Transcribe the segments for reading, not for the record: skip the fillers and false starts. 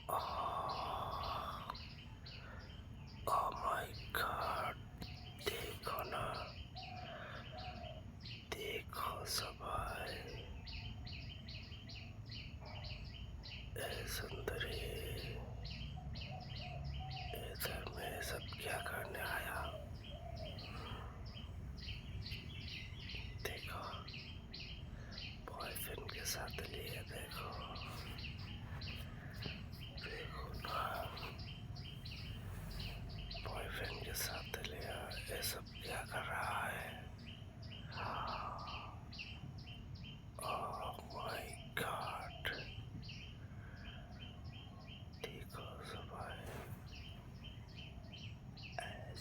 Oh my God! देखो ना, देखो सबाई, ए सुंदरी, इधर में सब क्या करने आया? देखो, बॉयफ्रेंड के साथ लिए देखो, देखो ना, बॉयफ्रेंड के साथ लिया, ये सब क्या कर रहा है? Oh my God! देखो सबाई,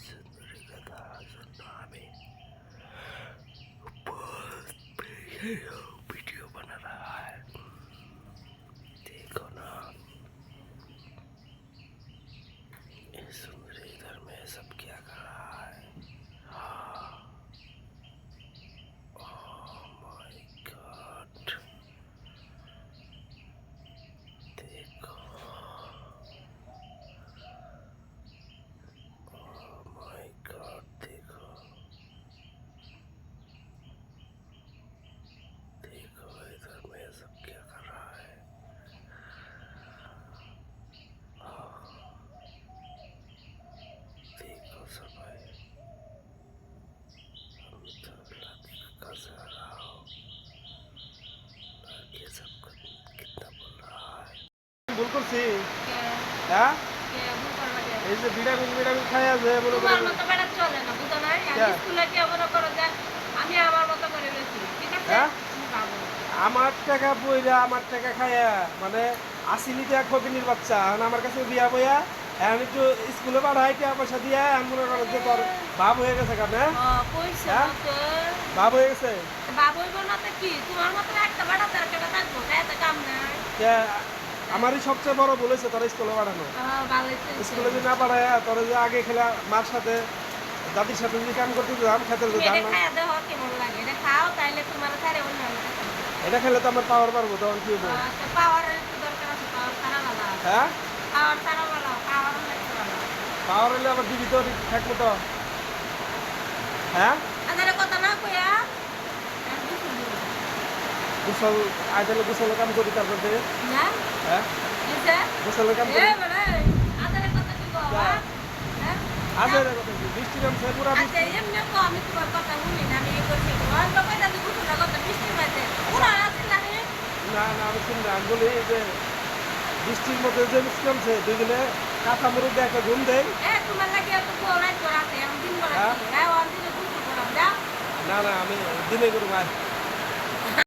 सुंदरी कथा सुनना हमें बहुत वीडियो बना रहा है। देखो ना, ये सुंदरी इधर में सब क्या कर रहा है? Oh my God! देखो, oh my God! देखो, देखो इधर में सब क्या कर रहा है? देखो सबाई, हम तो लड़का से आ रहा हो, लड़के सबको कितना बोल रहा है? ভুল করছি হ্যাঁ এই যে বিড়াগুল খাই আছে মনে তোমার করো মতো বেড়া চলে না বুঝো না আমি স্কুলে কি মনে করো যে আমি আমার মতো করে গেছি ঠিক আছে হ্যাঁ তুমি ভাবো আমার টাকা বইরা আমার টাকা খায়া মানে আসিনি টাকা খবিনির বাচ্চা এখন আমার কাছে বিয়া বইয়া এখন একটু স্কুলে পাঠাই টাকা পয়সা দিয়া আমি মনে করো যে তোর ভাব হয়ে গেছে কেন কইছে হ্যাঁ তো ভাব হয়ে গেছে বাবু হইব না তো কি তোমার মতো একটা বেড়া তার কেটে থাকবো এত কাম নাই আমারই সবচেয়ে বড় বলেছে তোর স্কুলে পাঠানো ভালো স্কুলে যদি না পাঠায় তোর যে আগে খেলা মার সাথে দাদির সাথে যদি কাম করতে দিতাম খেতে দিতাম না খাওয়া দেওয়া কেমন লাগে এটা খাও তাইলে তোমার সারে অন্য এটা খেলে তো আমার পাওয়ার পারবো তখন কি হবো পাওয়ারের একটু দরকার আছে পাওয়ার সারা ভালো হ্যাঁ পাওয়ার সারা ভালো পাওয়ার লাগছে ভালো পাওয়ার হলে আবার দিবি তো থাকবো তো হ্যাঁ আদারে কথা না কইয়া গোসল আইতালে গোসলের কাম করি তারপর থেকে না হ্যাঁ এসে গোসলের কাম করি বলে আদারে কথা কি কও হ্যাঁ আজে রে কথা কি বৃষ্টি নামছে পুরা আচ্ছা এমনি কো আমি তোমার কথা শুনি না আমি এই করছি আর তো কইতা দি গোসল কথা বৃষ্টি মাঝে পুরো আছে না না না আমি শুনি না আমি বলি যে বৃষ্টির মধ্যে যে বৃষ্টি নামছে দুইজনে কাঁথা মুড়ি দিয়ে একটা ঘুম দেয় তোমার লাগে এত কোরাই করাতে আমি দিন করাতে হ্যাঁ ওর দিনে গোসল করাম দাও না না আমি দিনে করবো